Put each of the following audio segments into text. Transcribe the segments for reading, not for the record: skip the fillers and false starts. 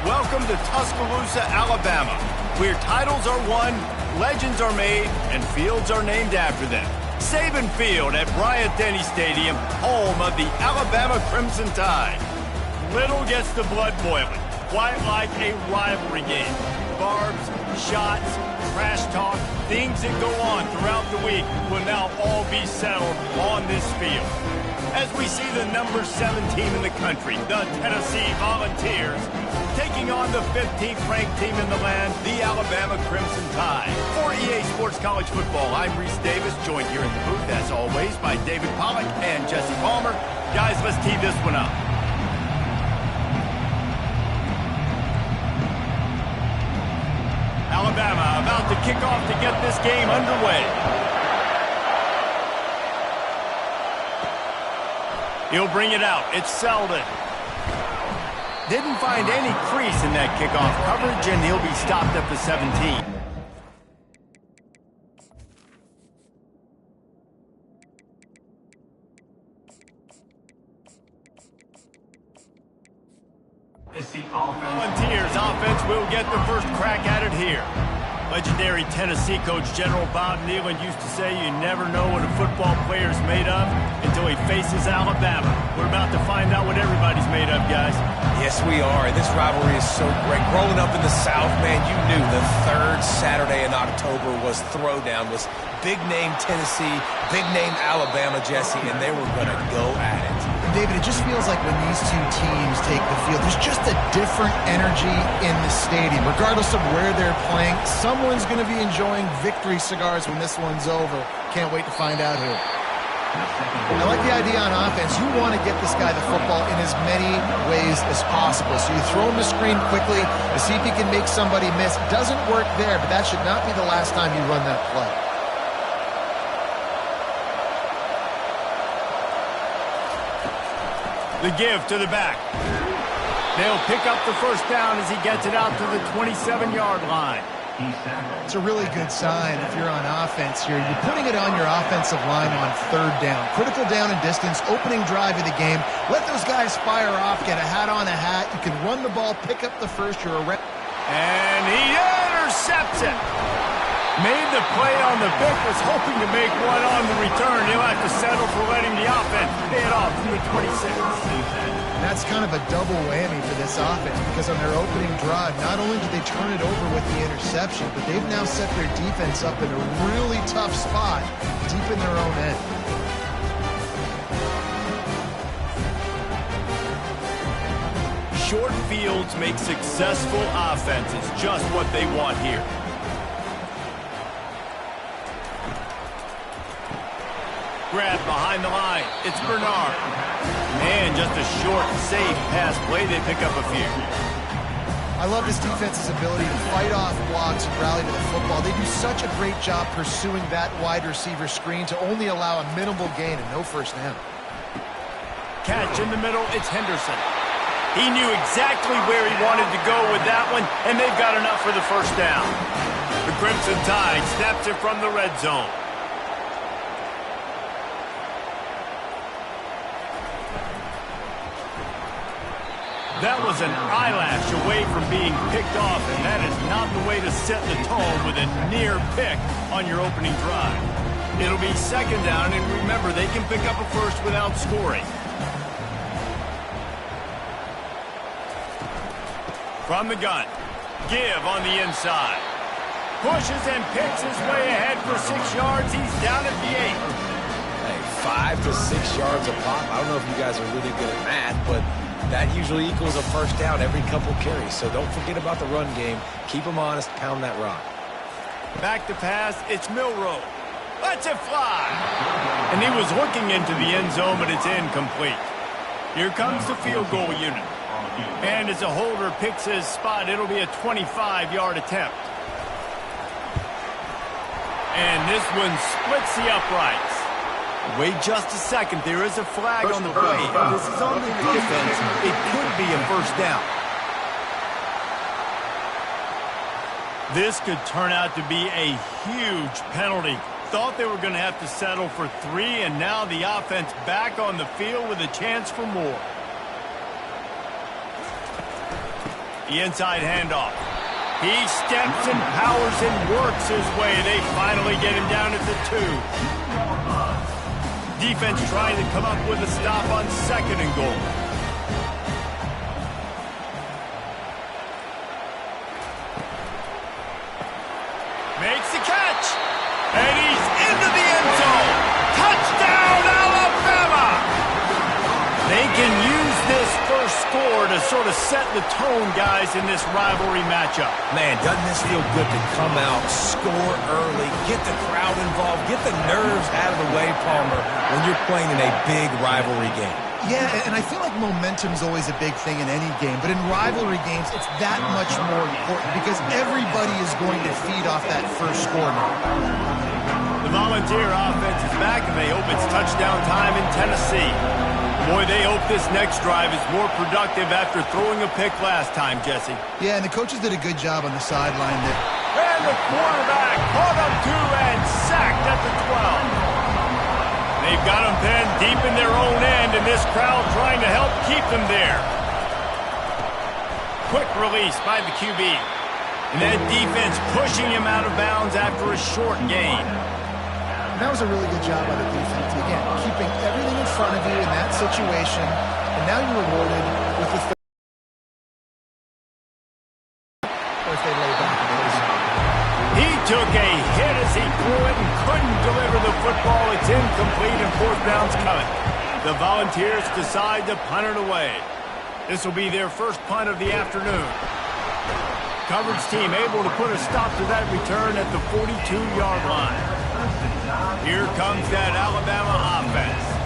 Welcome to Tuscaloosa, Alabama, where titles are won, legends are made, and fields are named after them. Saban Field at Bryant-Denny Stadium, home of the Alabama Crimson Tide. Little gets the blood boiling, quite like a rivalry game. Barbs, shots, trash talk, things that go on throughout the week will now all be settled on this field. As we see the number 7 team in the country, the Tennessee Volunteers, taking on the 15th ranked team in the land, the Alabama Crimson Tide. For EA Sports College Football, I'm Reese Davis, joined here in the booth, as always, by David Pollack and Jesse Palmer. Guys, let's tee this one up. Alabama about to kick off to get this game underway. He'll bring it out. It's Selden. Didn't find any crease in that kickoff coverage, and he'll be stopped at the 17. Volunteers offense will get the first crack at it here. Legendary Tennessee coach General Bob Neyland used to say you never know what a football player is made of until he faces Alabama. We're about to find out what everybody's made of, guys. Yes, we are, and this rivalry is so great. Growing up in the South, man, you knew the third Saturday in October was Throwdown, was big-name Tennessee, big-name Alabama, Jesse, and they were going to go at it. David, it just feels like when these two teams take the field, there's just a different energy in the stadium. Regardless of where they're playing, someone's going to be enjoying victory cigars when this one's over. Can't wait to find out who. I like the idea on offense. You want to get this guy the football in as many ways as possible. So you throw him the screen quickly to see if he can make somebody miss. Doesn't work there, but that should not be the last time you run that play. The give to the back. They'll pick up the first down as he gets it out to the 27-yard line. It's a really good sign if you're on offense here. You're putting it on your offensive line on third down. Critical down and distance, opening drive of the game. Let those guys fire off, get a hat on a hat. You can run the ball, pick up the first. You're a and he intercepts it. Made the play on the pick, was hoping to make one on the return. He'll have to settle for letting the offense pay it off from the 26. That's kind of a double whammy for this offense because on their opening drive, not only did they turn it over with the interception, but they've now set their defense up in a really tough spot deep in their own end. Short fields make successful offenses, just what they want here. Grab behind the line. It's Bernard. And just a short, safe pass play. They pick up a few. I love this defense's ability to fight off blocks and rally to the football. They do such a great job pursuing that wide receiver screen to only allow a minimal gain and no first down. Catch in the middle. It's Henderson. He knew exactly where he wanted to go with that one, and they've got enough for the first down. The Crimson Tide snaps it from the red zone. That was an eyelash away from being picked off, and that is not the way to set the tone with a near pick on your opening drive. It'll be second down, and remember, they can pick up a first without scoring. From the gun, give on the inside. Pushes and picks his way ahead for 6 yards. He's down at the 8. Hey, 5 to 6 yards a pop. I don't know if you guys are really good at math, but that usually equals a first down every couple carries. So don't forget about the run game. Keep them honest. Pound that rock. Back to pass. It's Milroe. Lets it fly. And he was looking into the end zone, but it's incomplete. Here comes the field goal unit. And as a holder picks his spot, it'll be a 25-yard attempt. And this one splits the uprights. Wait just a second. There is a flag on the play. If this is on the defense, it could be a first down. This could turn out to be a huge penalty. Thought they were going to have to settle for 3, and now the offense back on the field with a chance for more. The inside handoff. He steps and powers and works his way. They finally get him down at the 2. Defense trying to come up with a stop on 2nd and goal. Makes the catch. And he's into the end zone. Touchdown, Alabama! They can use this first score to sort of set the tone, guys, in this rivalry matchup. Man, doesn't this feel good to come out, score early, get the crowd involved, get the nerves out of the way, Palmer, when you're playing in a big rivalry game? Yeah, and I feel like momentum's always a big thing in any game, but in rivalry games, it's that much more important because everybody is going to feed off that first score now. The Volunteer offense is back, and they hope it's touchdown time in Tennessee. Boy, they hope this next drive is more productive after throwing a pick last time, Jesse. Yeah, and the coaches did a good job on the sideline there. And the quarterback caught up to and sacked at the 12. They've got them pinned deep in their own end, and this crowd trying to help keep them there. Quick release by the QB. And that defense pushing him out of bounds after a short gain. And that was a really good job by the defense. Again, keeping everything in front of you in that situation, and now you're rewarded with the third. Or if they lay back and he took a hit as he threw it and couldn't deliver the football. It's incomplete and 4th down's coming. The Volunteers decide to punt it away. This will be their first punt of the afternoon. Coverage team able to put a stop to that return at the 42-yard line. Here comes that Alabama offense.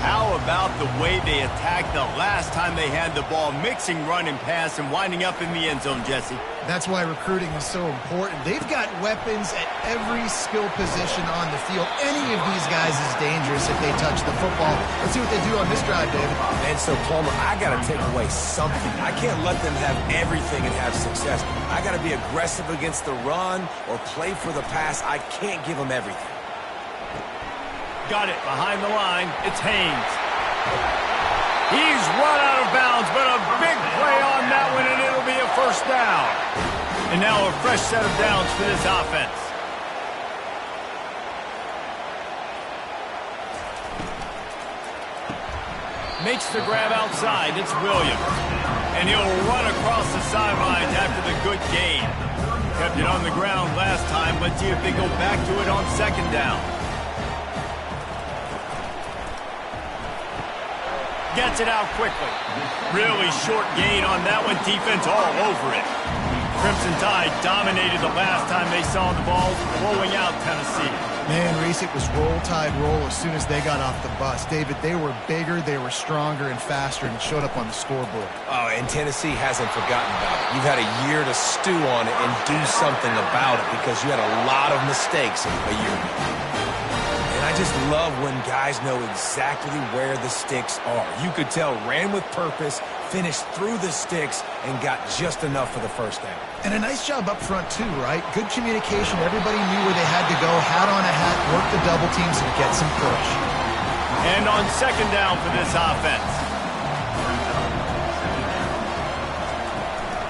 How about the way they attacked the last time they had the ball, mixing run and pass and winding up in the end zone, Jesse? That's why recruiting is so important. They've got weapons at every skill position on the field. Any of these guys is dangerous if they touch the football. Let's see what they do on this drive, David. And so, Palmer, I got to take away something. I can't let them have everything and have success. I got to be aggressive against the run or play for the pass. I can't give them everything. Got it behind the line. It's Haynes. He's run out of bounds, but a big play on that one, and it'll be a 1st down. And now a fresh set of downs for this offense. Makes the grab outside. It's Williams. And he'll run across the sidelines after the good gain. Kept it on the ground last time. Let's see if they go back to it on 2nd down. Gets it out quickly. Really short gain on that one. Defense all over it. Crimson Tide dominated the last time they saw the ball, blowing out Tennessee. Man, Reese, it was roll, tide, roll as soon as they got off the bus. David, they were bigger, they were stronger and faster, and it showed up on the scoreboard. Oh, and Tennessee hasn't forgotten about it. You've had a year to stew on it and do something about it because you had a lot of mistakes a year ago. I just love when guys know exactly where the sticks are. You could tell ran with purpose, finished through the sticks, and got just enough for the 1st down. And a nice job up front, too, right? Good communication. Everybody knew where they had to go. Hat on a hat, work the double teams, and get some push. And on 2nd down for this offense.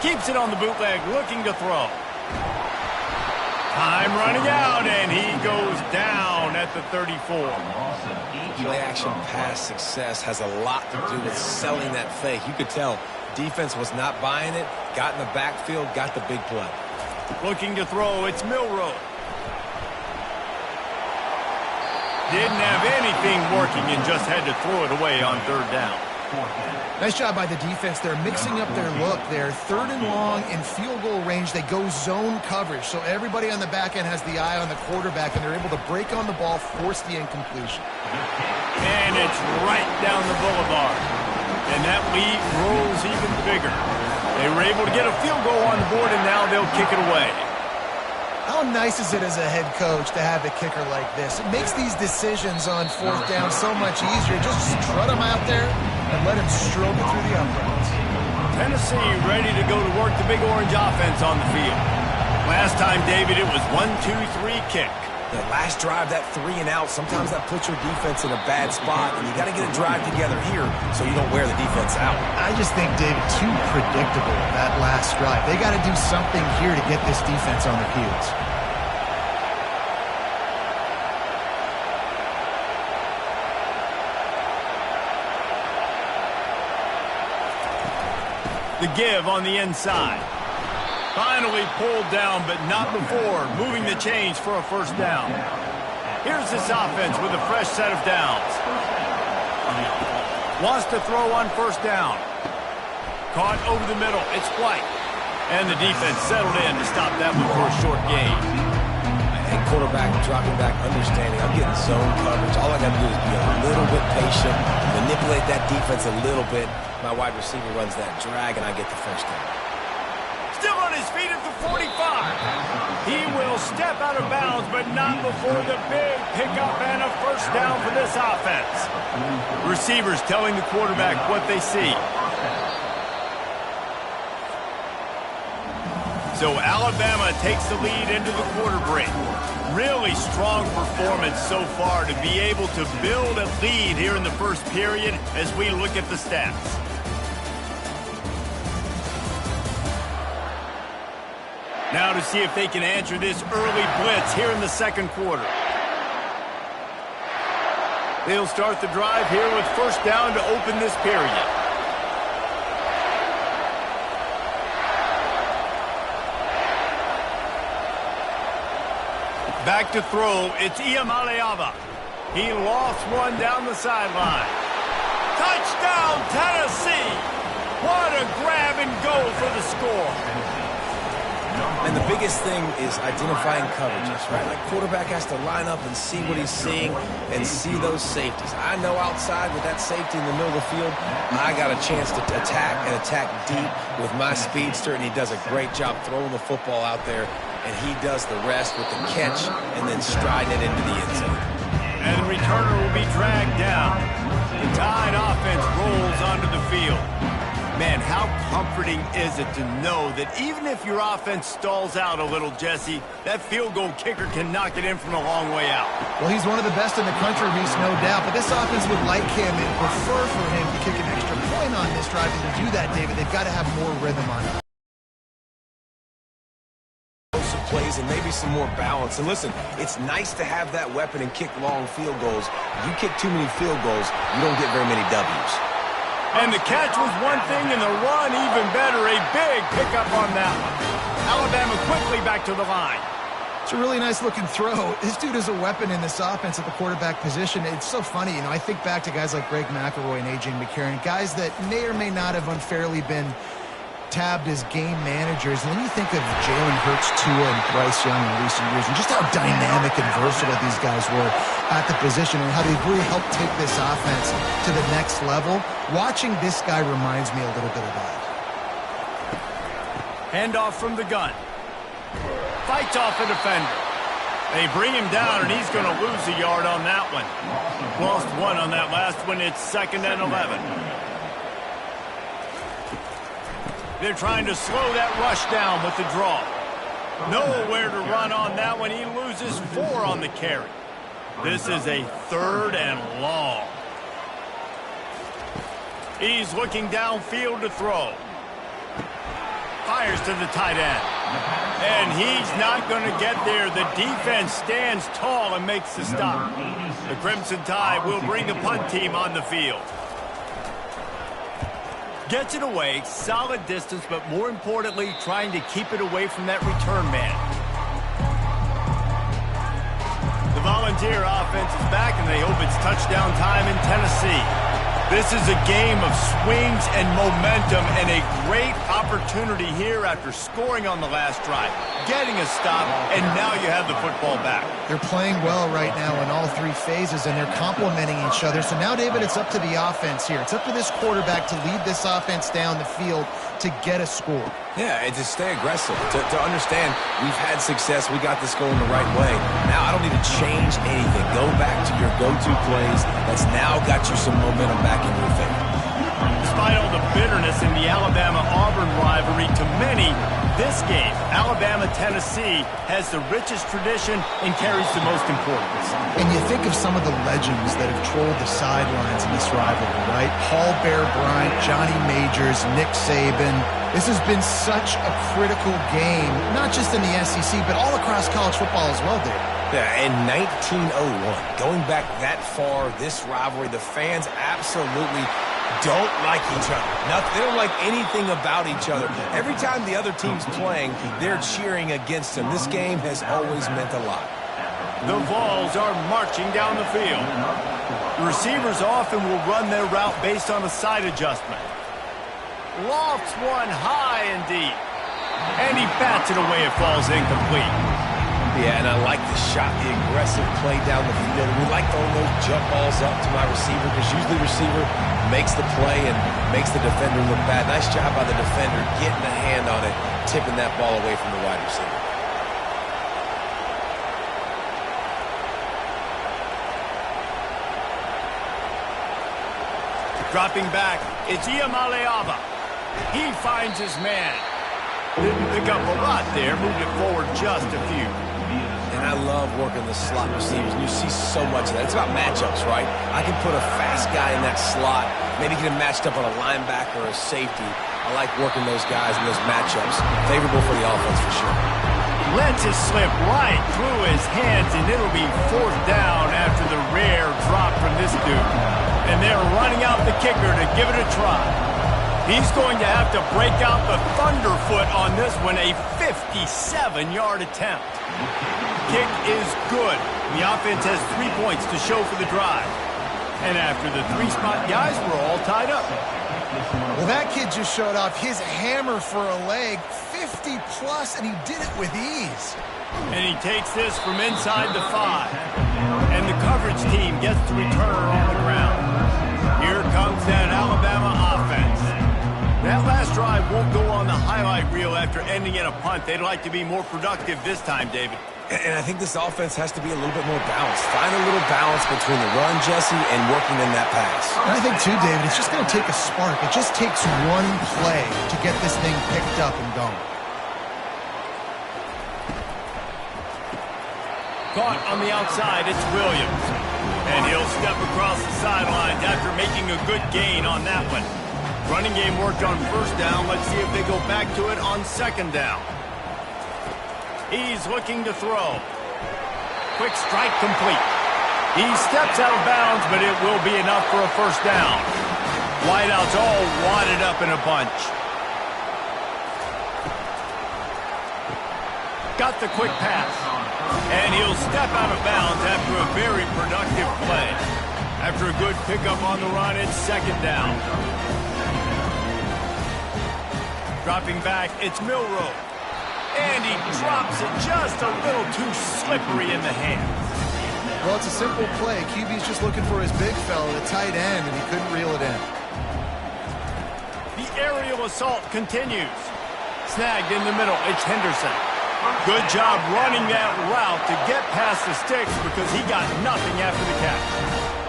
Keeps it on the bootleg, looking to throw. Time running out, and he goes down at the 34. Play-action pass success has a lot to do with selling that fake. You could tell defense was not buying it, got in the backfield, got the big play. Looking to throw, it's Milroe. Didn't have anything working and just had to throw it away on 3rd down. Nice job by the defense. They're mixing up their look. They're 3rd and long in field goal range. They go zone coverage, so everybody on the back end has the eye on the quarterback, and they're able to break on the ball, force the incompletion. And it's right down the boulevard. And that lead grows even bigger. They were able to get a field goal on the board, and now they'll kick it away. How nice is it as a head coach to have a kicker like this? It makes these decisions on 4th down so much easier. Just strut him out there and let him stroke it through the uprights. Tennessee ready to go to work the Big Orange offense on the field. Last time, David, it was 1-2-3 kick. The last drive, that 3 and out, sometimes that puts your defense in a bad spot, and you got to get a drive together here so you don't wear the defense out. I just think, David, too predictable, that last drive. They got to do something here to get this defense on their heels. The give on the inside. Finally pulled down, but not before moving the chains for a first down. Here's this offense with a fresh set of downs. Wants to throw on first down. Caught over the middle. It's White. And the defense settled in to stop that one for a short gain. And quarterback dropping back, understanding I'm getting zone coverage. All I got to do is be a little bit patient, manipulate that defense a little bit. My wide receiver runs that drag, and I get the first down. Still on his feet at the 45. He will step out of bounds, but not before the big pickup and a first down for this offense. Receivers telling the quarterback what they see. So Alabama takes the lead into the quarter break. Really strong performance so far to be able to build a lead here in the first period as we look at the stats. Now to see if they can answer this early blitz here in the second quarter. They'll start the drive here with first down to open this period. Back to throw, it's Iamaleava. He lost one down the sideline. Touchdown, Tennessee! What a grab and go for the score. And the biggest thing is identifying coverages, right? Like quarterback has to line up and see what he's seeing and see those safeties. I know outside with that safety in the middle of the field, I got a chance to attack and attack deep with my speedster, and he does a great job throwing the football out there, and he does the rest with the catch and then striding it into the end zone. And the returner will be dragged down. The Tide offense rolls onto the field. Man, how comforting is it to know that even if your offense stalls out a little, Jesse, that field goal kicker can knock it in from a long way out. Well, he's one of the best in the country, Reese, no doubt. But this offense would like him and prefer for him to kick an extra point on this drive. And to do that, David, they've got to have more rhythm on it. Plays and maybe some more balance. And listen, it's nice to have that weapon and kick long field goals. You kick too many field goals, you don't get very many W's. And the catch was one thing, and the run even better. A big pickup on that one. Alabama quickly back to the line. It's a really nice-looking throw. This dude is a weapon in this offense at the quarterback position. It's so funny, I think back to guys like Greg McElroy and A.J. McCarron, guys that may or may not have unfairly been tabbed as game managers. And then you think of Jalen Hurts, Tua, and Bryce Young in recent years, and just how dynamic and versatile these guys were at the position and how they really helped take this offense to the next level. Watching this guy reminds me a little bit of that. Handoff from the gun. Fights off a defender. They bring him down, and he's going to lose a yard on that one. Lost one on that last one. It's 2nd and 11. They're trying to slow that rush down with the draw. Nowhere to run on that one. He loses 4 on the carry. This is a 3rd and long. He's looking downfield to throw. Fires to the tight end. And he's not going to get there. The defense stands tall and makes the stop. The Crimson Tide will bring the punt team on the field. Gets it away, solid distance, but more importantly, trying to keep it away from that return man. The Volunteer offense is back, and they hope it's touchdown time in Tennessee. This is a game of swings and momentum, and a great opportunity here after scoring on the last drive, getting a stop, and now you have the football back. They're playing well right now in all 3 phases, and they're complementing each other. So now, David, it's up to the offense here. It's up to this quarterback to lead this offense down the field to get a score. Yeah, and to stay aggressive, to understand we've had success, we got this going the right way. Now I don't need to change anything. Go back to your go-to plays. That's now got you some momentum back in your favor. Despite all the bitterness in the Alabama-Auburn rivalry, to many, this game, Alabama-Tennessee has the richest tradition and carries the most importance. And you think of some of the legends that have trolled the sidelines in this rivalry, right? Paul Bear Bryant, Johnny Majors, Nick Saban. This has been such a critical game, not just in the SEC, but all across college football as well, Dave. Yeah, in 1901, going back that far, this rivalry, the fans absolutely don't like each other. They don't like anything about each other. Every time the other team's playing, they're cheering against them. This game has always meant a lot. The Vols are marching down the field. The receivers often will run their route based on a side adjustment. Lofts one high and deep. And he bats it away. It falls incomplete. Yeah, and I like the shot, the aggressive play down the field. We like throwing those jump balls up to my receiver because usually the receiver makes the play and makes the defender look bad. Nice job by the defender getting a hand on it, tipping that ball away from the wide receiver. Dropping back, it's Iamaleava. He finds his man. Didn't pick up a lot there, moved it forward just a few. And I love working the slot receivers, and you see so much of that. It's about matchups, right? I can put a fast guy in that slot, maybe get him matched up on a linebacker or a safety. I like working those guys in those matchups. Favorable for the offense for sure. Lets it slip right through his hands, and it'll be fourth down after the rare drop from this dude. And they're running out the kicker to give it a try. He's going to have to break out the thunderfoot on this one, a 57-yard attempt. Kick is good. The offense has 3 points to show for the drive. And after the three-spot guys were all tied up. Well, that kid just showed off his hammer for a leg, 50-plus, and he did it with ease. And he takes this from inside the 5. And the coverage team gets the returner on the ground. Here comes that Alabama offense. That last drive won't go on the highlight reel after ending in a punt. They'd like to be more productive this time, David. And I think this offense has to be a little bit more balanced. Find a little balance between the run, Jesse, and working in that pass. And I think, too, David, it's just going to take a spark. It just takes one play to get this thing picked up and going. Caught on the outside, it's Williams. And he'll step across the sidelines after making a good gain on that one. Running game worked on first down. Let's see if they go back to it on second down. He's looking to throw. Quick strike complete. He steps out of bounds, but it will be enough for a first down. Wideouts all wadded up in a bunch. Got the quick pass. And he'll step out of bounds after a very productive play. After a good pickup on the run, it's second down. Dropping back, it's Milroe. And he drops it just a little too slippery in the hands. Well, it's a simple play. QB's just looking for his big fella, the tight end, and he couldn't reel it in. The aerial assault continues. Snagged in the middle, it's Henderson. Good job running that route to get past the sticks because he got nothing after the catch.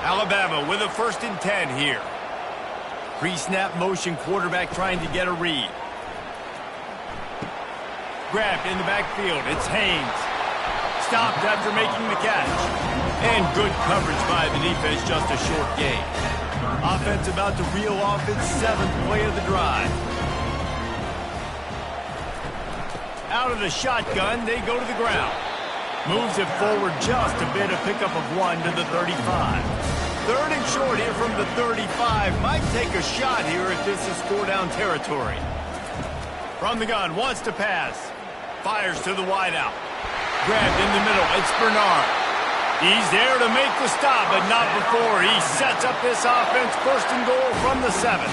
Alabama with a 1st and 10 here. Pre-snap motion, quarterback trying to get a read. Grabbed in the backfield, it's Haynes. Stopped after making the catch. And good coverage by the defense, just a short gain. Offense about to reel off its 7th play of the drive. Out of the shotgun, they go to the ground. Moves it forward just a bit, a pickup of 1 to the 35. 3rd and short here from the 35. Might take a shot here if this is 4-down territory. From the gun, wants to pass. Fires to the wideout. Grabbed in the middle, it's Bernard. He's there to make the stop, but not before. He sets up this offense, 1st and goal from the 7.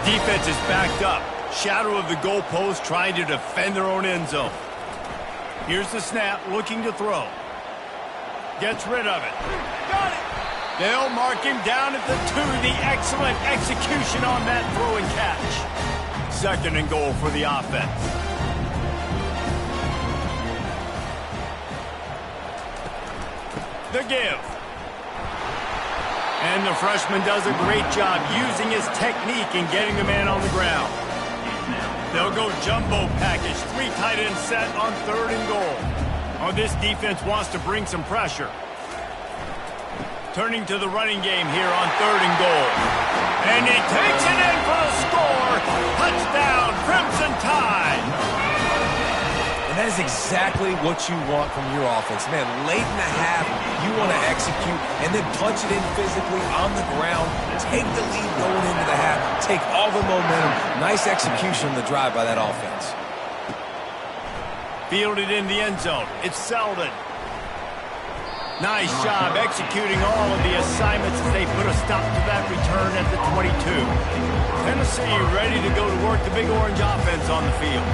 Defense is backed up. Shadow of the goalpost trying to defend their own end zone. Here's the snap, looking to throw. Gets rid of it. Got it! They'll mark him down at the 2. The excellent execution on that throw and catch. 2nd and goal for the offense. The give. And the freshman does a great job using his technique and getting the man on the ground. They'll go jumbo package. 3 tight ends set on 3rd and goal. Oh, this defense wants to bring some pressure. Turning to the running game here on 3rd and goal. And he takes it in for the score. Touchdown, Crimson Tide. And that is exactly what you want from your offense. Man, late in the half, you want to execute and then punch it in physically on the ground. Take the lead going into the half. Take all the momentum. Nice execution on the drive by that offense. Fielded in the end zone. It's Selden. Nice job executing all of the assignments as they put a stop to that return at the 22. Tennessee ready to go to work the Big Orange offense on the field.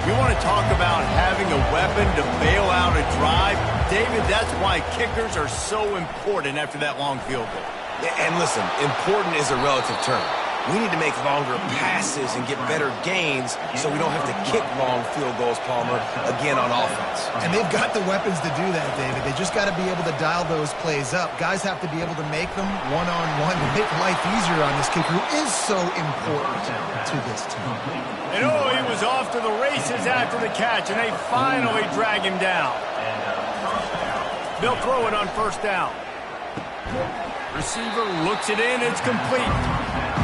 You want to talk about having a weapon to bail out a drive? David, that's why kickers are so important after that long field goal. And listen, important is a relative term. We need to make longer passes and get better gains so we don't have to kick long field goals, Palmer, again on offense. And they've got the weapons to do that, David. They just got to be able to dial those plays up. Guys have to be able to make them one-on-one to make life easier on this kicker who is so important to this team. And oh, he was off to the races after the catch, and they finally drag him down. They'll throw it on 1st down. Receiver looks it in, it's complete.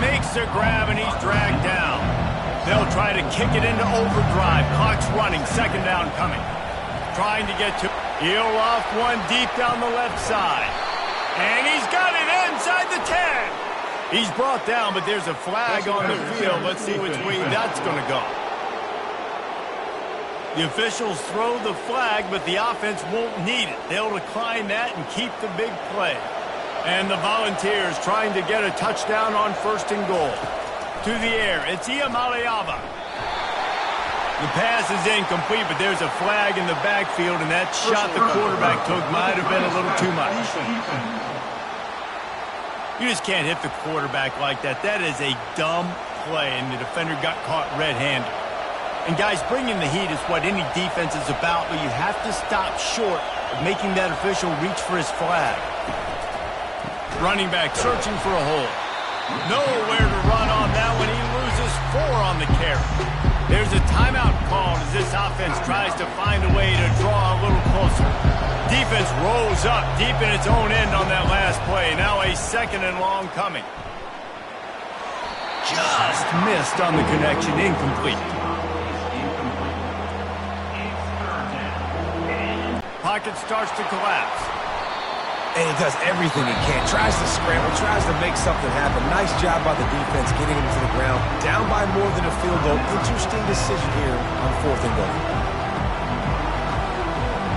Makes the grab, and he's dragged down. They'll try to kick it into overdrive. Clock's running, 2nd down coming. Trying to get to... He'll loft one deep down the left side. And he's got it inside the 10. He's brought down, but there's a flag on the field. Let's see which way that's going to go. The officials throw the flag, but the offense won't need it. They'll decline that and keep the big play. And the Volunteers trying to get a touchdown on 1st and goal. To the air, it's Iamaleava. The pass is incomplete, but there's a flag in the backfield, and that shot the quarterback took might have been a little too much. You just can't hit the quarterback like that. That is a dumb play, and the defender got caught red-handed. And guys, bringing the heat is what any defense is about, but you have to stop short of making that official reach for his flag. Running back searching for a hole. Nowhere to run on that one. He loses 4 on the carry. There's a timeout called as this offense tries to find a way to draw a little closer. Defense rolls up deep in its own end on that last play. Now a 2nd and long coming. Just missed on the connection. Incomplete. Pocket starts to collapse. And he does everything he can. Tries to scramble, tries to make something happen. Nice job by the defense getting him to the ground. Down by more than a field goal. Interesting decision here on 4th and goal.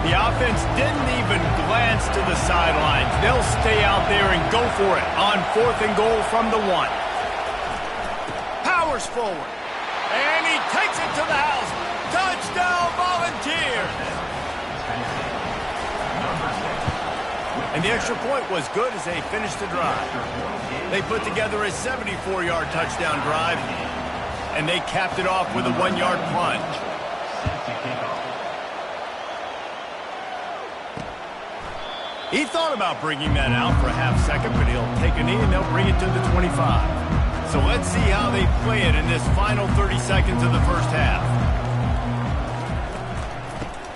The offense didn't even glance to the sidelines. They'll stay out there and go for it on 4th and goal from the 1. Powers forward. And he takes it to the house. Touchdown, Volunteers! And the extra point was good as they finished the drive. They put together a 74-yard touchdown drive, and they capped it off with a 1-yard plunge. He thought about bringing that out for a half second, but he'll take a knee and they'll bring it to the 25. So let's see how they play it in this final 30 seconds of the 1st half.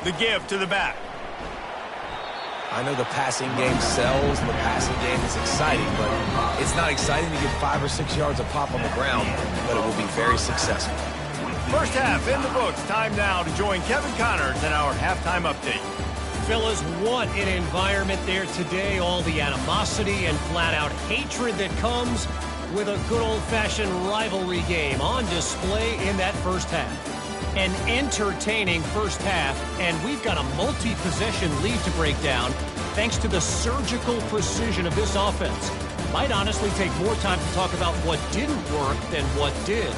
The give to the back. I know the passing game sells, the passing game is exciting, but it's not exciting to get 5 or 6 yards of pop on the ground, but it will be very successful. 1st half in the books. Time now to join Kevin Connors in our halftime update. Fellas, what an environment there today. All the animosity and flat-out hatred that comes with a good old-fashioned rivalry game on display in that 1st half. An entertaining 1st half, and we've got a multi-possession lead to break down thanks to the surgical precision of this offense. Might honestly take more time to talk about what didn't work than what did.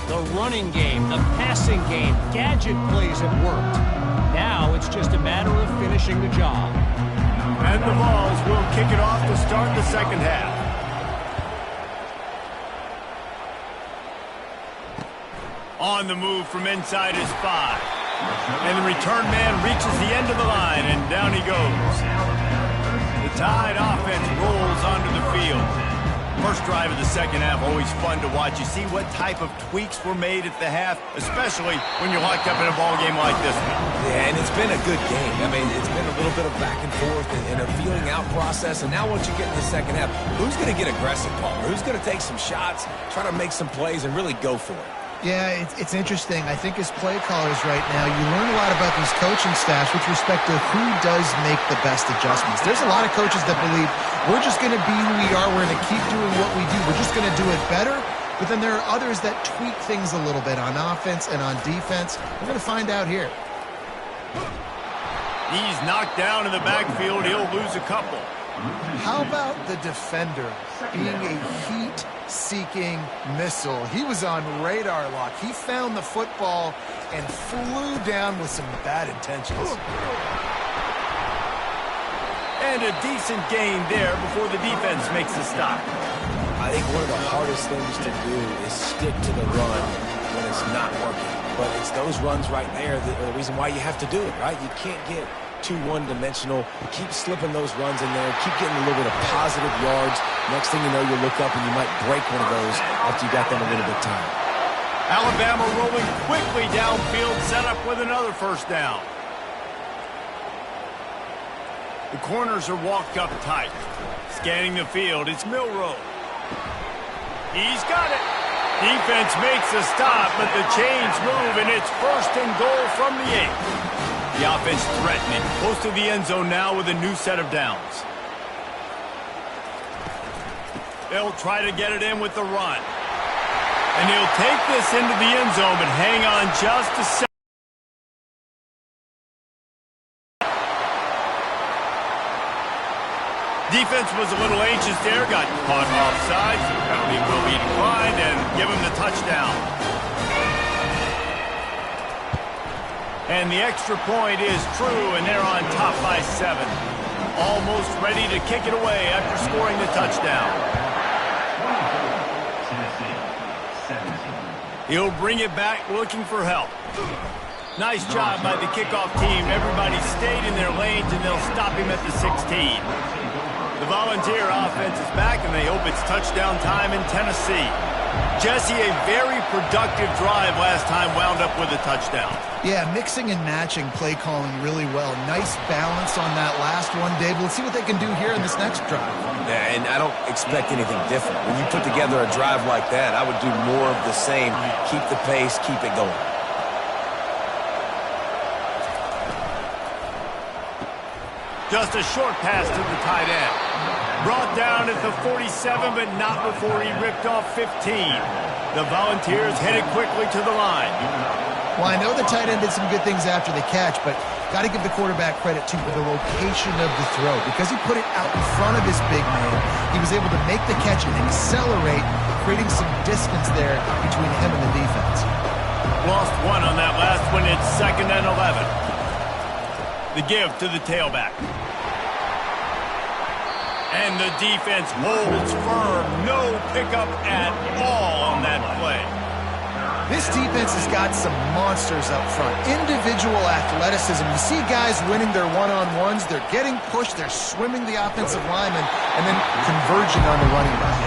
The running game, the passing game, gadget plays have worked. Now it's just a matter of finishing the job. And the Vols will kick it off to start the 2nd half. On the move from inside his 5. And the return man reaches the end of the line, and down he goes. The Tide offense rolls onto the field. First drive of the second half, always fun to watch. You see what type of tweaks were made at the half, especially when you're locked up in a ball game like this one. Yeah, and it's been a good game. I mean, it's been a little bit of back and forth and a feeling out process. And now once you get in the second half, who's going to get aggressive, Palmer? Who's going to take some shots, try to make some plays, and really go for it? Yeah, it's interesting. I think as play callers right now, you learn a lot about these coaching staffs with respect to who does make the best adjustments. There's a lot of coaches that believe we're just going to be who we are. We're going to keep doing what we do. We're just going to do it better. But then there are others that tweak things a little bit on offense and on defense. We're going to find out here. He's knocked down in the backfield. He'll lose a couple. How about the defender being a heat-seeking missile? He was on radar lock. He found the football and flew down with some bad intentions. And a decent gain there before the defense makes a stop. I think one of the hardest things to do is stick to the run when it's not working. But it's those runs right there that are the reason why you have to do it, right? You can't get too one-dimensional. Keep slipping those runs in there. Keep getting a little bit of positive yards. Next thing you know, you look up and you might break one of those after you got them a little bit time. Alabama rolling quickly downfield, set up with another first down. The corners are walked up tight. Scanning the field, it's Milroe. He's got it. Defense makes a stop, but the chains move, and it's first and goal from the 8. The offense threatening, close to the end zone now with a new set of downs. They'll try to get it in with the run. And he'll take this into the end zone, but hang on just a second. Defense was a little anxious there, got caught offside, so penalty will be declined and give him the touchdown. And the extra point is true, and they're on top by 7. Almost ready to kick it away after scoring the touchdown. He'll bring it back looking for help. Nice job by the kickoff team. Everybody stayed in their lanes, and they'll stop him at the 16. The Volunteer offense is back, and they hope it's touchdown time in Tennessee. Jesse, a very productive drive last time wound up with a touchdown. Yeah, mixing and matching play calling really well. Nice balance on that last one, Dave. Let's see what they can do here in this next drive. Yeah, and I don't expect anything different. When you put together a drive like that, I would do more of the same. Keep the pace, keep it going. Just a short pass to the tight end. Brought down at the 47, but not before he ripped off 15. The Volunteers headed quickly to the line. Well, I know the tight end did some good things after the catch, but got to give the quarterback credit, too, for the location of the throw. Because he put it out in front of his big man, he was able to make the catch and accelerate, creating some distance there between him and the defense. Lost one on that last one. It's 2nd and 11. The give to the tailback. And the defense holds firm. No pickup at all on that play. This defense has got some monsters up front. Individual athleticism. You see guys winning their one-on-ones. They're getting pushed. They're swimming the offensive lineman and then converging on the running back.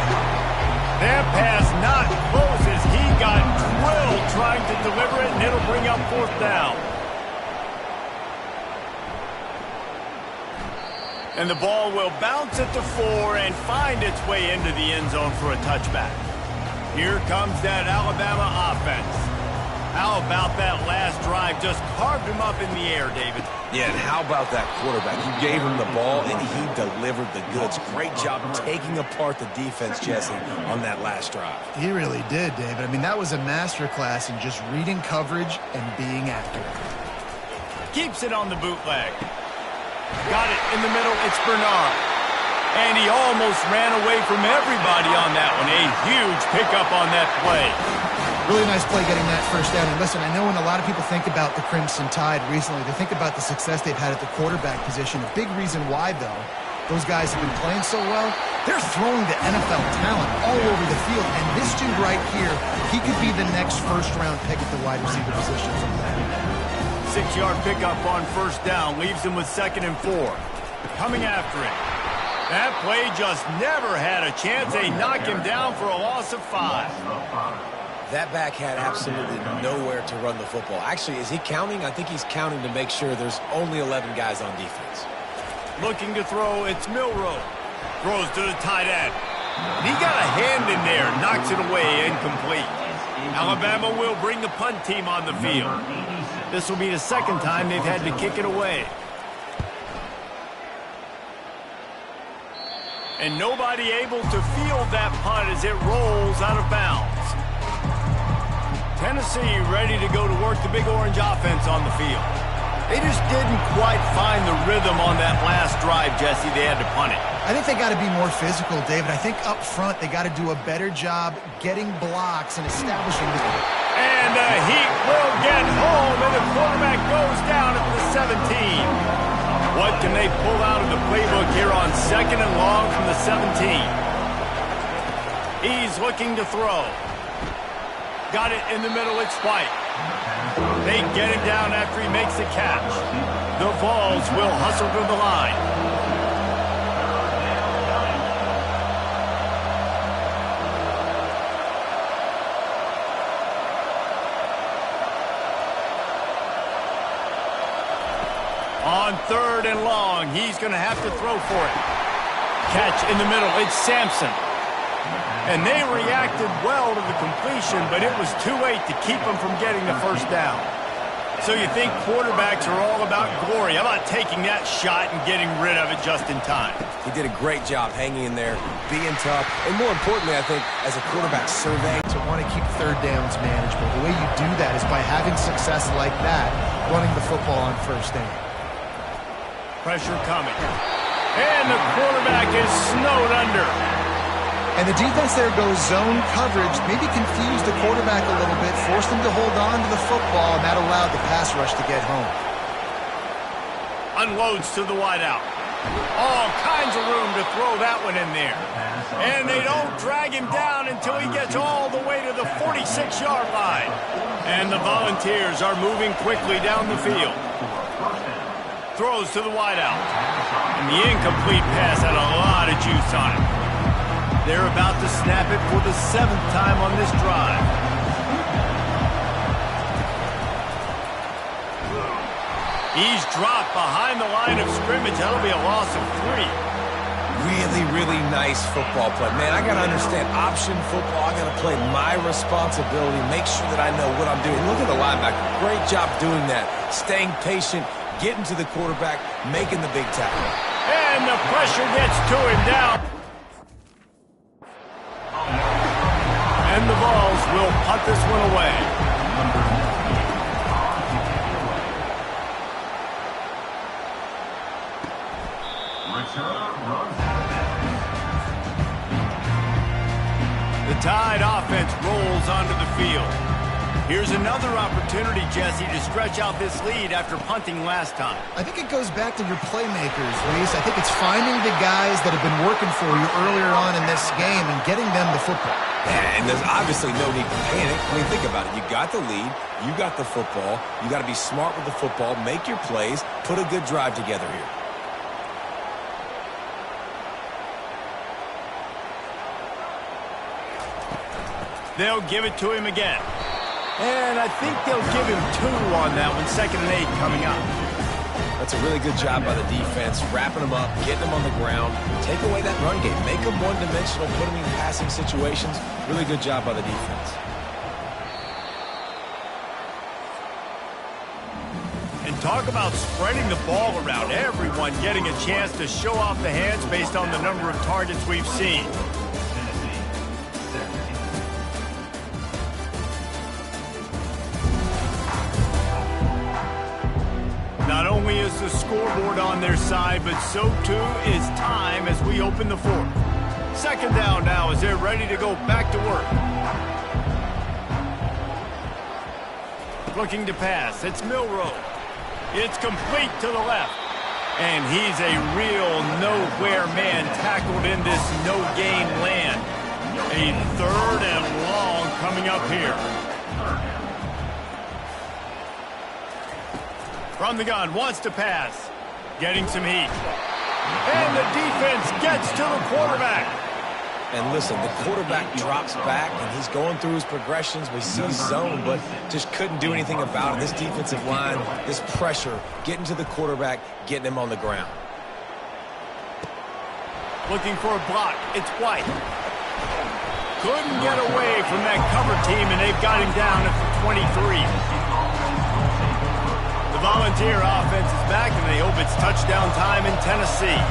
That pass not close as he got drilled trying to deliver it, and it'll bring up 4th down. And the ball will bounce at the 4 and find its way into the end zone for a touchback. Here comes that Alabama offense. How about that last drive? Just carved him up in the air, David. Yeah, and how about that quarterback? You gave him the ball, and he delivered the goods. Great job taking apart the defense, Jesse, on that last drive. He really did, David. I mean, that was a masterclass in just reading coverage and being accurate. Keeps it on the bootleg. Got it in the middle. It's Bernard. And he almost ran away from everybody on that one. A huge pickup on that play. Really nice play getting that first down. And listen, I know when a lot of people think about the Crimson Tide recently, they think about the success they've had at the quarterback position. A big reason why, though, those guys have been playing so well, they're throwing the NFL talent all over the field. And this dude right here, he could be the next first-round pick at the wide receiver position from there. 6-yard pickup on first down leaves him with 2nd and 4. Coming after it. That play just never had a chance. They knock him down for a loss of 5. That back had absolutely nowhere to run the football. Actually, is he counting? I think he's counting to make sure there's only 11 guys on defense. Looking to throw, it's Milroe. Throws to the tight end. He got a hand in there, knocks it away, incomplete. Alabama will bring the punt team on the field. This will be the second time they've had to kick it away. And nobody able to field that punt as it rolls out of bounds. Tennessee ready to go to work the Big Orange offense on the field. They just didn't quite find the rhythm on that last drive, Jesse. They had to punt it. I think they got to be more physical, David. I think up front they got to do a better job getting blocks and establishing the... And he will get home, and the quarterback goes down at the 17. What can they pull out of the playbook here on 2nd and long from the 17? He's looking to throw. Got it in the middle, it's White. They get him down after he makes the catch. The Vols will hustle to the line. On 3rd and long, he's going to have to throw for it. Catch in the middle, it's Sampson. And they reacted well to the completion, but it was too late to keep them from getting the first down. So you think quarterbacks are all about glory. How about taking that shot and getting rid of it just in time? He did a great job hanging in there, being tough, and more importantly, I think, as a quarterback survey. To want to keep 3rd downs manageable. The way you do that is by having success like that, running the football on 1st down. Pressure coming. And the quarterback is snowed under. And the defense there goes zone coverage, maybe confused the quarterback a little bit, forced him to hold on to the football, and that allowed the pass rush to get home. Unloads to the wideout. All kinds of room to throw that one in there. And they don't drag him down until he gets all the way to the 46-yard line. And the Volunteers are moving quickly down the field. Throws to the wideout. And the incomplete pass had a lot of juice on it. They're about to snap it for the 7th time on this drive. He's dropped behind the line of scrimmage. That'll be a loss of 3. Really, really nice football play. Man, I got to understand option football. I got to play my responsibility, make sure that I know what I'm doing. Look at the linebacker. Great job doing that. Staying patient, getting to the quarterback, making the big tackle. And the pressure gets to him down. And the Vols will punt this one away. The Tide offense rolls onto the field. Here's another opportunity, Jesse, to stretch out this lead after punting last time. I think it goes back to your playmakers, Reese. I think it's finding the guys that have been working for you earlier on in this game and getting them the football. Yeah, and there's obviously no need to panic. I mean, think about it. You got the lead. You got the football. You got to be smart with the football. Make your plays. Put a good drive together here. They'll give it to him again. And I think they'll give him 2 on that one. 2nd and 8 coming up. That's a really good job by the defense, wrapping them up, getting them on the ground. Take away that run game. Make them one-dimensional, put them in passing situations. Really good job by the defense. And talk about spreading the ball around. Everyone getting a chance to show off the hands based on the number of targets we've seen. Not only is the scoreboard on their side, but so too is time as we open the 4th. 2nd down now as they're ready to go back to work. Looking to pass. It's Milroe. It's complete to the left. And he's a real nowhere man tackled in this no-gain land. A 3rd and long coming up here. From the gun, wants to pass. Getting some heat. And the defense gets to the quarterback. And listen, the quarterback drops back, and he's going through his progressions. We see zone, but just couldn't do anything about it. This defensive line, this pressure, getting to the quarterback, getting him on the ground. Looking for a block. It's White. Couldn't get away from that cover team, and they've got him down at the 23. The Volunteer offense is back, and they hope it's touchdown time in Tennessee.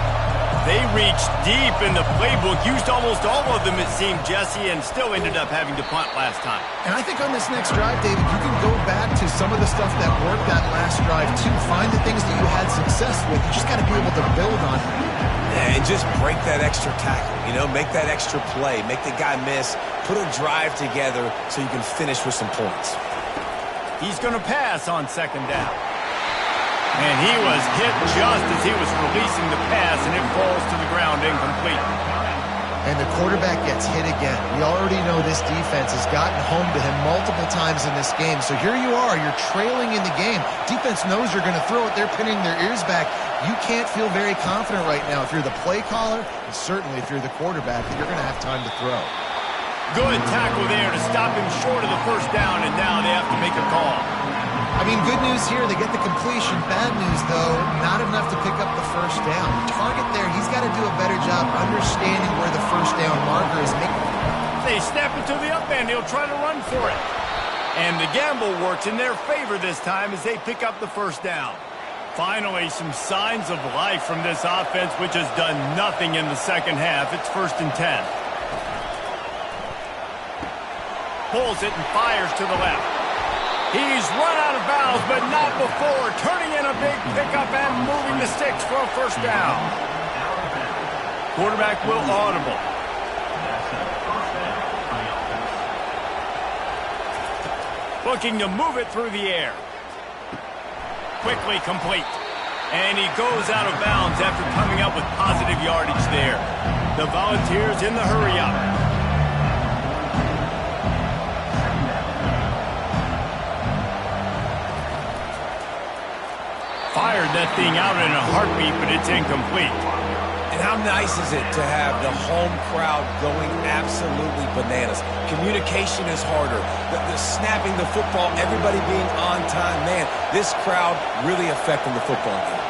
They reached deep in the playbook, used almost all of them, it seemed, Jesse, and still ended up having to punt last time. And I think on this next drive, David, you can go back to some of the stuff that worked that last drive, too. Find the things that you had success with. You just got to be able to build on it. And just break that extra tackle, you know, make that extra play, make the guy miss, put a drive together so you can finish with some points. He's going to pass on second down. And he was hit just as he was releasing the pass, and it falls to the ground incomplete. And the quarterback gets hit again. We already know this defense has gotten home to him multiple times in this game. So here you are, you're trailing in the game. Defense knows you're going to throw it. They're pinning their ears back. You can't feel very confident right now if you're the play caller, and certainly if you're the quarterback, that you're going to have time to throw. Good tackle there to stop him short of the first down, and now they have to make a call. I mean, good news here, they get the completion. Bad news, though, not enough to pick up the first down. The target there, he's got to do a better job understanding where the first down marker is. They snap it to the up end. He'll try to run for it. And the gamble works in their favor this time as they pick up the first down. Finally, some signs of life from this offense, which has done nothing in the second half. It's 1st and 10. Pulls it and fires to the left. He's run out of bounds, but not before turning in a big pickup and moving the sticks for a first down. Quarterback will audible. Looking to move it through the air. Quickly complete. And he goes out of bounds after coming up with positive yardage there. The Volunteers in the hurry-up. Fired that thing out in a heartbeat, but it's incomplete. And how nice is it to have the home crowd going absolutely bananas? Communication is harder. The snapping the football, everybody being on time. Man, this crowd really affecting the football game.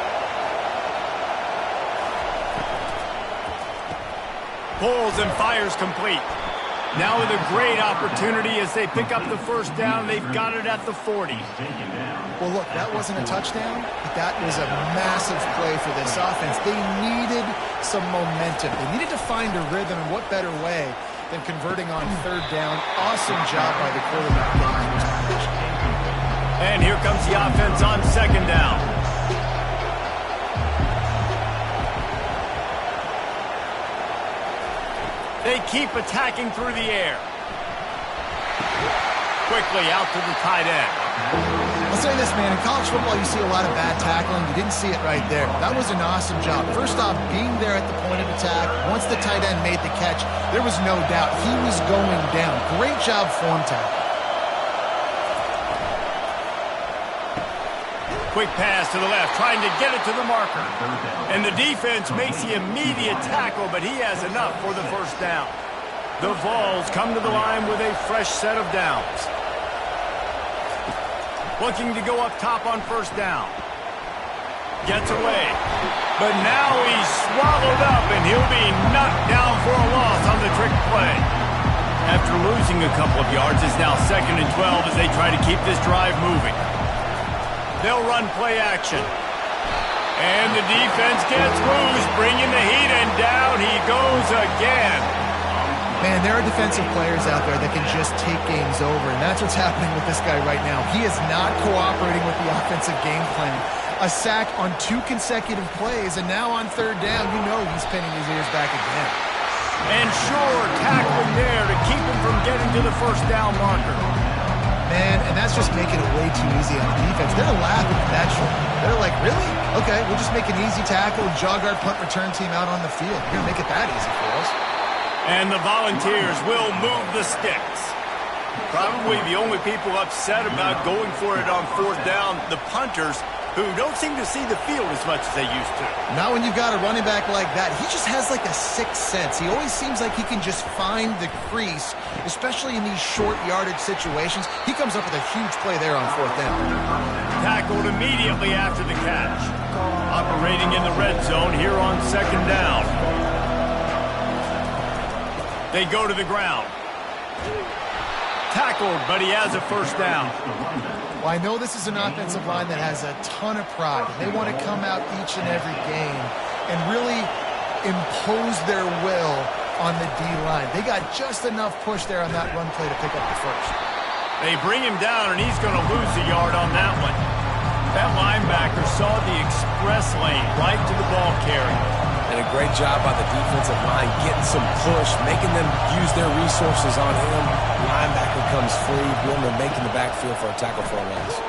Pulls and fires complete. Now with a great opportunity as they pick up the first down. They've got it at the 40. Well, look, that wasn't a touchdown, but that was a massive play for this offense. They needed some momentum. They needed to find a rhythm, and what better way than converting on third down. Awesome job by the quarterback. And here comes the offense on second down. They keep attacking through the air. Quickly out to the tight end. I'll say this, man, in college football you see a lot of bad tackling. You didn't see it right there. That was an awesome job. First off, being there at the point of attack. Once the tight end made the catch, there was no doubt he was going down. Great job form tackle. Quick pass to the left, trying to get it to the marker. And the defense makes the immediate tackle, but he has enough for the first down. The Vols come to the line with a fresh set of downs. Looking to go up top on first down. Gets away. But now he's swallowed up, and he'll be knocked down for a loss on the trick play. After losing a couple of yards, it's now 2nd and 12 as they try to keep this drive moving. They'll run play action. And the defense gets loose, bringing the heat, and down he goes again. Man, there are defensive players out there that can just take games over, and that's what's happening with this guy right now. He is not cooperating with the offensive game plan. A sack on 2 consecutive plays, and now on third down, you know he's pinning his ears back again. And sure, tackling there to keep him from getting to the first down marker. Man, and that's just making it way too easy on the defense. They're laughing at that shit. They're like, really? Okay, we'll just make an easy tackle and jog our punt return team out on the field. You're going to make it that easy for us. And the Volunteers will move the sticks. Probably the only people upset about going for it on fourth down, the punters, who don't seem to see the field as much as they used to. Now when you've got a running back like that, he just has like a sixth sense. He always seems like he can just find the crease, especially in these short yardage situations. He comes up with a huge play there on fourth down. Tackled immediately after the catch. Operating in the red zone here on second down. They go to the ground. Tackled, but he has a first down. Well, I know this is an offensive line that has a ton of pride. They want to come out each and every game and really impose their will on the D-line. They got just enough push there on that run play to pick up the first. They bring him down, and he's going to lose a yard on that one. That linebacker saw the express lane right to the ball carrier. And a great job by the defensive line getting some push, making them use their resources on him. Linebacker comes free, Bloomer making the backfield for a tackle for a loss.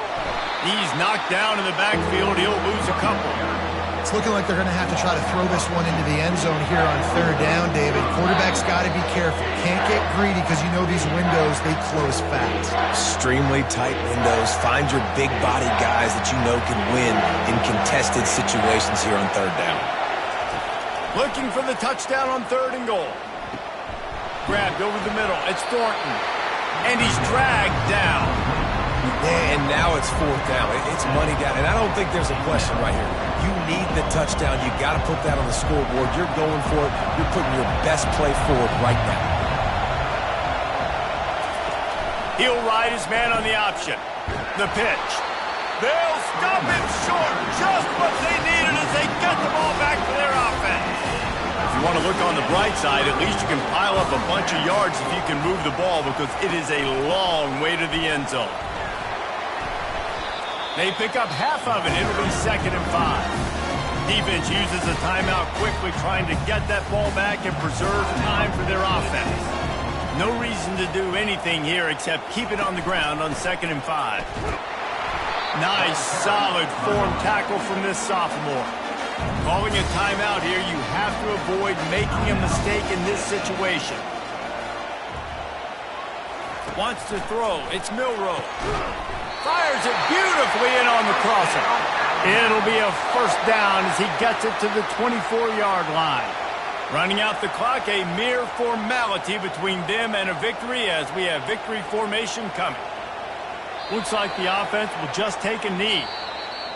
He's knocked down in the backfield. He'll lose a couple. It's looking like they're going to have to try to throw this one into the end zone here on third down, David. Quarterback's got to be careful. Can't get greedy because you know these windows, they close fast. Extremely tight windows. Find your big body guys that you know can win in contested situations here on third down. Looking for the touchdown on third and goal. Grabbed over the middle. It's Thornton. And he's dragged down. Yeah, and now it's fourth down. It's money down. And I don't think there's a question right here. You need the touchdown. You got to put that on the scoreboard. You're going for it. You're putting your best play forward right now. He'll ride his man on the option. The pitch. They'll stop him short. Just what they needed as they get the ball back to their offense. If you want to look on the bright side, at least you can pile up a bunch of yards if you can move the ball because it is a long way to the end zone. They pick up half of it. It'll be 2nd and 5. Defense uses a timeout quickly, trying to get that ball back and preserve time for their offense. No reason to do anything here except keep it on the ground on 2nd and 5. Nice, solid form tackle from this sophomore. Calling a timeout here, you have to avoid making a mistake in this situation. Wants to throw. It's Milroe. Fires it beautifully in on the crosser. It'll be a first down as he gets it to the 24-yard line. Running out the clock, a mere formality between them and a victory as we have victory formation coming. Looks like the offense will just take a knee.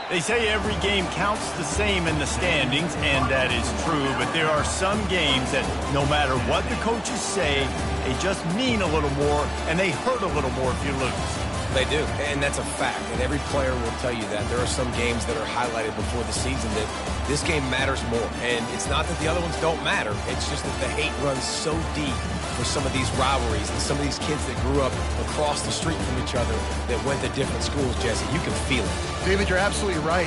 They say every game counts the same in the standings, and that is true, but there are some games that no matter what the coaches say, they just mean a little more, and they hurt a little more if you lose. They do, and that's a fact, and every player will tell you that. There are some games that are highlighted before the season that this game matters more, and it's not that the other ones don't matter. It's just that the hate runs so deep for some of these rivalries and some of these kids that grew up across the street from each other that went to different schools, Jesse. You can feel it. David, you're absolutely right.